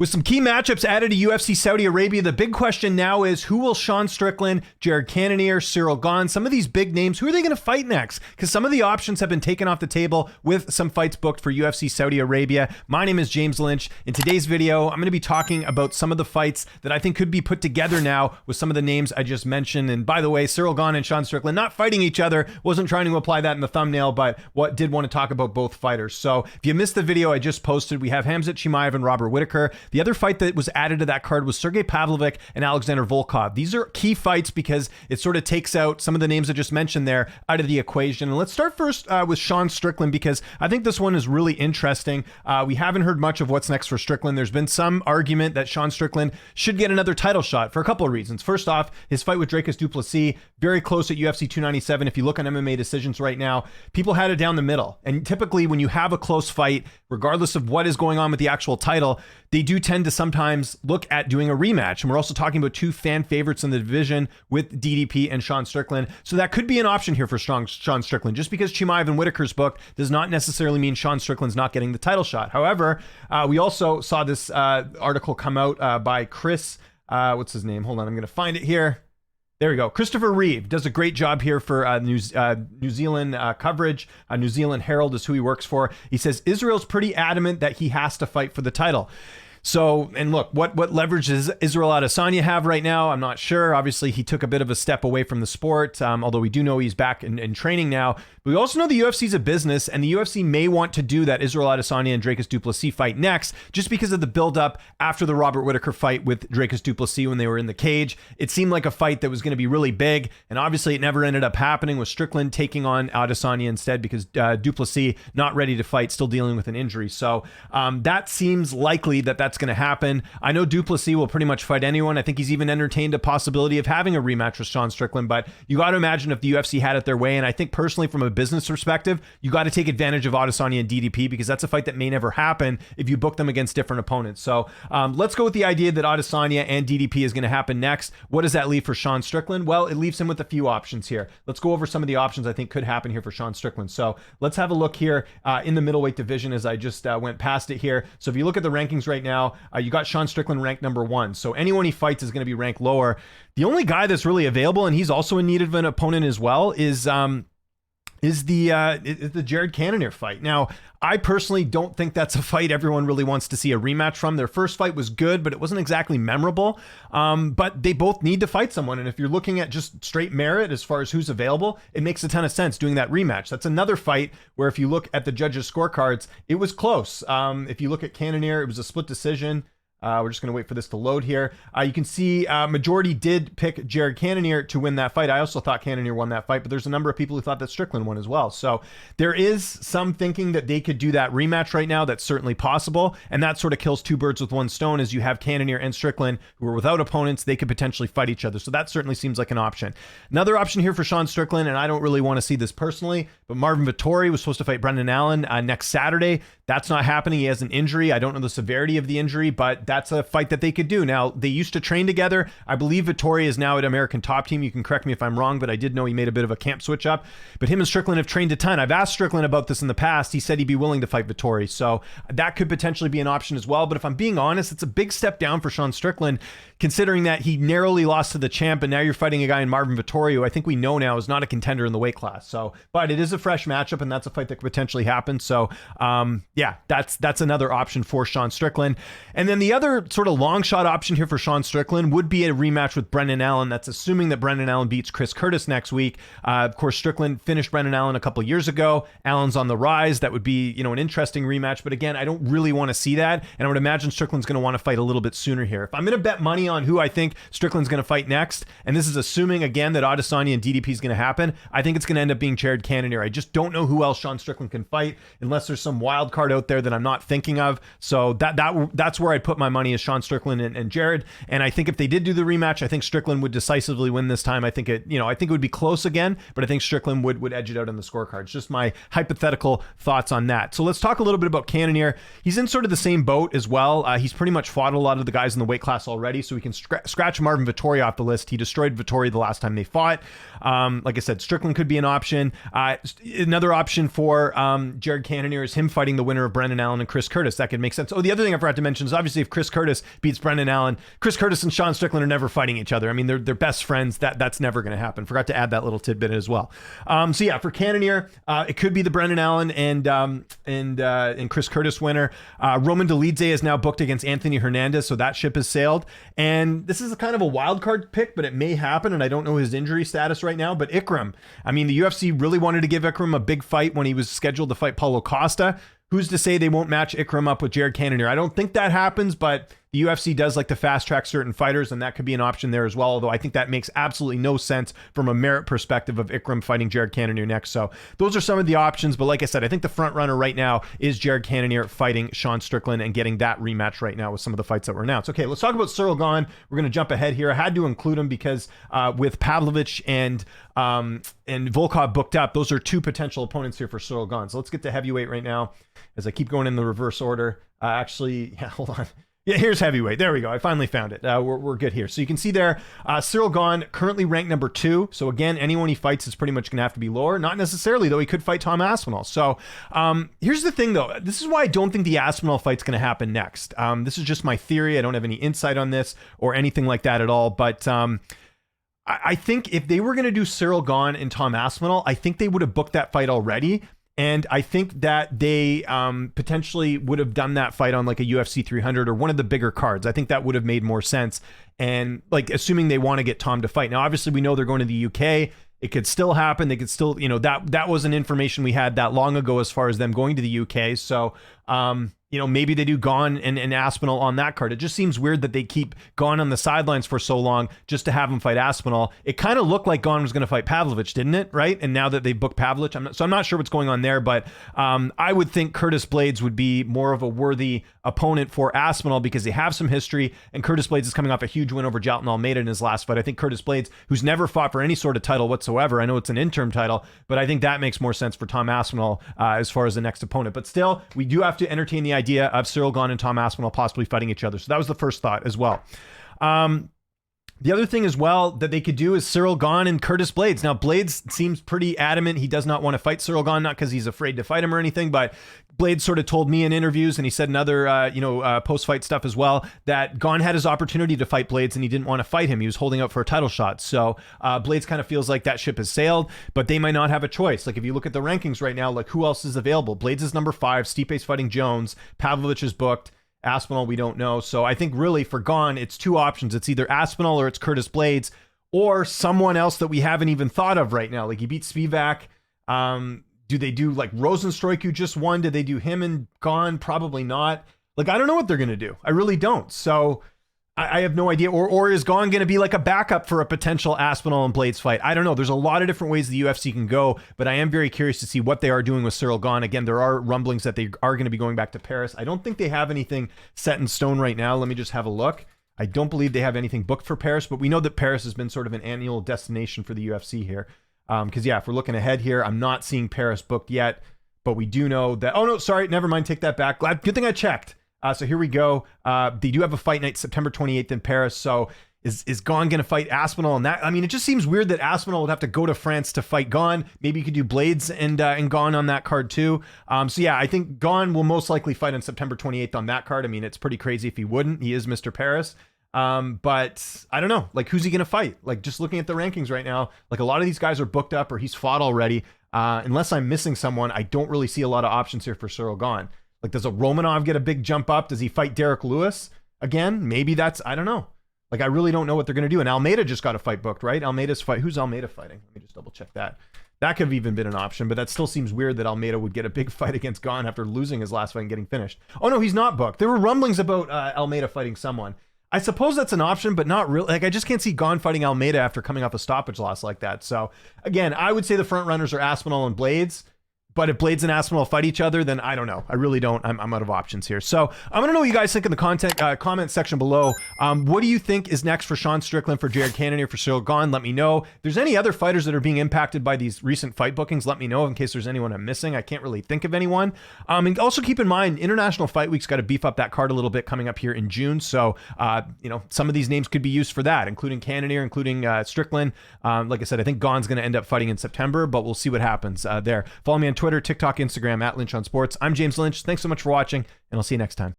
With some key matchups added to UFC Saudi Arabia, the big question now is who will Sean Strickland, Jared Cannonier, Ciryl Gane, some of these big names, who are they going to fight next? Because some of the options have been taken off the table with some fights booked for UFC Saudi Arabia. My name is James Lynch. In today's video, I'm going to be talking about some of the fights that I think could be put together now with some of the names I just mentioned. And by the way, Ciryl Gane and Sean Strickland not fighting each other. Wasn't trying to apply that in the thumbnail, but did want to talk about both fighters. So if you missed the video I just posted, we have Khamzat Chimaev and Robert Whittaker. The other fight that was added to that card was Sergey Pavlovich and Alexander Volkov. These are key fights because it sort of takes out some of the names I just mentioned there out of the equation. And let's start first with Sean Strickland, because I think this one is really interesting. We haven't heard much of what's next for Strickland. There's been some argument that Sean Strickland should get another title shot for a couple of reasons. First off, his fight with Dricus du Plessis, very close at UFC 297. If you look on MMA decisions right now, people had it down the middle. And typically when you have a close fight, regardless of what is going on with the actual title, they do tend to sometimes look at doing a rematch. And we're also talking about two fan favorites in the division with DDP and Sean Strickland. So that could be an option here for Sean Strickland. Just because Chimaev and Whittaker's booked does not necessarily mean Sean Strickland's not getting the title shot. However, we also saw this article come out by Chris, what's his name? Hold on, I'm going to find it here. There we go. Christopher Reeve does a great job here for New Zealand coverage. New Zealand Herald is who he works for. He says Israel's pretty adamant that he has to fight for the title. So, and look, what leverage does Israel Adesanya have right now? I'm not sure. Obviously, he took a bit of a step away from the sport, although we do know he's back in training now. But we also know the UFC is a business, and the UFC may want to do that Israel Adesanya and Dricus du Plessis fight next, just because of the buildup after the Robert Whittaker fight with Dricus du Plessis when they were in the cage. It seemed like a fight that was going to be really big, and obviously it never ended up happening, with Strickland taking on Adesanya instead because du Plessis not ready to fight, still dealing with an injury. So that seems likely that that's going to happen. I know du Plessis will pretty much fight anyone. I think he's even entertained a possibility of having a rematch with Sean Strickland, but you got to imagine if the UFC had it their way. And I think personally, from a business perspective, you got to take advantage of Adesanya and DDP, because that's a fight that may never happen if you book them against different opponents. So let's go with the idea that Adesanya and DDP is going to happen next. What does that leave for Sean Strickland? Well, it leaves him with a few options here. Let's go over some of the options I think could happen here for Sean Strickland. So let's have a look here in the middleweight division as I just went past it here. So if you look at the rankings right now, you got Sean Strickland ranked number 1. So anyone he fights is going to be ranked lower. The only guy that's really available, and he's also in need of an opponent as well, is the Jared Cannonier fight. Now, I personally don't think that's a fight everyone really wants to see a rematch from. Their first fight was good, but it wasn't exactly memorable. But they both need to fight someone. And if you're looking at just straight merit as far as who's available, it makes a ton of sense doing that rematch. That's another fight where if you look at the judges' scorecards, it was close. If you look at Cannonier, it was a split decision. We're just going to wait for this to load here. You can see majority did pick Jared Cannonier to win that fight. I also thought Cannonier won that fight, but there's a number of people who thought that Strickland won as well. So there is some thinking that they could do that rematch right now. That's certainly possible. And that sort of kills two birds with one stone, as you have Cannonier and Strickland who are without opponents. They could potentially fight each other. So that certainly seems like an option. Another option here for Sean Strickland, and I don't really want to see this personally, but Marvin Vettori was supposed to fight Brendan Allen next Saturday. That's not happening. He has an injury. I don't know the severity of the injury, but that's a fight that they could do. Now, they used to train together. I believe Vettori is now at American Top Team. You can correct me if I'm wrong, but I did know he made a bit of a camp switch up. But him and Strickland have trained a ton. I've asked Strickland about this in the past. He said he'd be willing to fight Vettori. So that could potentially be an option as well. But if I'm being honest, it's a big step down for Sean Strickland, considering that he narrowly lost to the champ, and now you're fighting a guy in Marvin Vettori, who I think we know now is not a contender in the weight class. So, but it is a fresh matchup, and that's a fight that could potentially happen. So, yeah, that's another option for Sean Strickland. And then the other sort of long shot option here for Sean Strickland would be a rematch with Brendan Allen. That's assuming that Brendan Allen beats Chris Curtis next week. Of course, Strickland finished Brendan Allen a couple years ago. Allen's on the rise. That would be, an interesting rematch. But again, I don't really want to see that. And I would imagine Strickland's going to want to fight a little bit sooner here. If I'm going to bet money on who I think Strickland's going to fight next, and this is assuming again that Adesanya and DDP is going to happen, I think it's going to end up being Jared Cannonier. I just don't know who else Sean Strickland can fight unless there's some wild card out there that I'm not thinking of. So that's where I'd put my money, is Sean Strickland and Jared. And I think if they did do the rematch, I think Strickland would decisively win this time. I think it would be close again, but I think Strickland would edge it out on the scorecards. Just my hypothetical thoughts on that. So let's talk a little bit about Cannonier. He's in sort of the same boat as well. He's pretty much fought a lot of the guys in the weight class already, so we can scratch Marvin Vettori off the list. He destroyed Vettori the last time they fought. Like I said, Strickland could be an option. Another option for Jared Cannonier is him fighting the winner winner of Brendan Allen and Chris Curtis. That could make sense. Oh, the other thing I forgot to mention is obviously if Chris Curtis beats Brendan Allen, Chris Curtis and Sean Strickland are never fighting each other. I mean, they're best friends. That's never going to happen. Forgot to add that little tidbit as well. So yeah, for Cannonier, it could be the Brendan Allen and Chris Curtis winner. Roman Dolidze is now booked against Anthony Hernandez, so that ship has sailed. And this is kind of a wild card pick, but it may happen, and I don't know his injury status right now. But Ikram, I mean, the UFC really wanted to give Ikram a big fight when he was scheduled to fight Paulo Costa. Who's to say they won't match Ikram up with Jared Cannonier? I don't think that happens, but the UFC does like to fast track certain fighters, and that could be an option there as well. Although I think that makes absolutely no sense from a merit perspective of Ikram fighting Jared Cannonier next. So those are some of the options. But like I said, I think the front runner right now is Jared Cannonier fighting Sean Strickland and getting that rematch right now with some of the fights that were announced. Okay, let's talk about Ciryl Gane. We're going to jump ahead here. I had to include him because with Pavlovich and Volkov booked up, those are two potential opponents here for Ciryl Gane. So let's get to heavyweight right now as I keep going in the reverse order. Hold on. Yeah, here's heavyweight. There we go. I finally found it. We're good here. So you can see there, Ciryl Gane currently ranked number 2. So again, anyone he fights is pretty much going to have to be lower. Not necessarily, though. He could fight Tom Aspinall. So here's the thing, though. This is why I don't think the Aspinall fight's going to happen next. This is just my theory. I don't have any insight on this or anything like that at all. But I think if they were going to do Ciryl Gane and Tom Aspinall, I think they would have booked that fight already. And I think that they potentially would have done that fight on like a UFC 300 or one of the bigger cards. I think that would have made more sense. And like, assuming they want to get Tom to fight. Now, obviously, we know they're going to the UK. It could still happen. They could still, that wasn't information we had that long ago as far as them going to the UK. So, maybe they do Gane and Aspinall on that card. It just seems weird that they keep Gane on the sidelines for so long just to have him fight Aspinall. It kind of looked like Gane was going to fight Pavlovich, didn't it? Right? And now that they booked Pavlovich, I'm not sure what's going on there, but I would think Curtis Blaydes would be more of a worthy opponent for Aspinall because they have some history, and Curtis Blaydes is coming off a huge win over Jailton Almeida in his last fight. I think Curtis Blaydes, who's never fought for any sort of title whatsoever, I know it's an interim title, but I think that makes more sense for Tom Aspinall as far as the next opponent. But still, we do have to entertain the idea of Ciryl Gane and Tom Aspinall possibly fighting each other. So that was the first thought as well. The other thing as well that they could do is Ciryl Gane and Curtis Blaydes. Now, Blaydes seems pretty adamant he does not want to fight Ciryl Gane, not because he's afraid to fight him or anything, but Blaydes sort of told me in interviews, and he said in other, post-fight stuff as well, that Gane had his opportunity to fight Blaydes and he didn't want to fight him. He was holding out for a title shot. So Blaydes kind of feels like that ship has sailed, but they might not have a choice. Like if you look at the rankings right now, like who else is available? Blaydes is number 5, Stipe's fighting Jones, Pavlovich is booked, Aspinall, we don't know. So I think really for Gane, it's two options. It's either Aspinall or it's Curtis Blaydes or someone else that we haven't even thought of right now. Like he beat Spivak. Do they do like Rosenstruik, who just won? Did they do him and Gane? Probably not. Like, I don't know what they're going to do. I really don't. So I have no idea. Or is Gane going to be like a backup for a potential Aspinall and Blaydes fight? I don't know. There's a lot of different ways the UFC can go, but I am very curious to see what they are doing with Ciryl Gane. Again, there are rumblings that they are going to be going back to Paris. I don't think they have anything set in stone right now. Let me just have a look. I don't believe they have anything booked for Paris, but we know that Paris has been sort of an annual destination for the UFC here. Because, if we're looking ahead here, I'm not seeing Paris booked yet, but we do know that... Oh, no, sorry. Never mind. Take that back. Good thing I checked. So here we go. They do have a fight night September 28th in Paris. So is Gane going to fight Aspinall? And that, I mean, it just seems weird that Aspinall would have to go to France to fight Gane. Maybe you could do Blaydes and Gane on that card too. I think Gane will most likely fight on September 28th on that card. I mean, it's pretty crazy if he wouldn't. He is Mr. Paris. But I don't know, like, who's he going to fight? Like, just looking at the rankings right now, like a lot of these guys are booked up or he's fought already. Unless I'm missing someone, I don't really see a lot of options here for Ciryl Gane. Like, does a Romanov get a big jump up? Does he fight Derek Lewis again? Maybe I don't know. Like, I really don't know what they're going to do. And Almeida just got a fight booked, right? Who's Almeida fighting? Let me just double check that. That could have even been an option, but that still seems weird that Almeida would get a big fight against Gane after losing his last fight and getting finished. Oh no, he's not booked. There were rumblings about Almeida fighting someone. I suppose that's an option, but not really. Like, I just can't see Gane fighting Almeida after coming off a stoppage loss like that. So again, I would say the front runners are Aspinall and Blaydes. But if Blaydes and Aspinall fight each other, then I don't know. I really don't. I'm out of options here. So I want to know what you guys think in the comment section below. What do you think is next for Sean Strickland, for Jared Cannonier, for Ciryl Gane? Let me know. If there's any other fighters that are being impacted by these recent fight bookings, let me know in case there's anyone I'm missing. I can't really think of anyone. And also keep in mind, International Fight Week's got to beef up that card a little bit coming up here in June. So, some of these names could be used for that, including Cannonier, including Strickland. Like I said, I think Gane's going to end up fighting in September, but we'll see what happens there. Follow me on Twitter Twitter, TikTok, Instagram, @Lynch on Sports. I'm James Lynch. Thanks so much for watching, and I'll see you next time.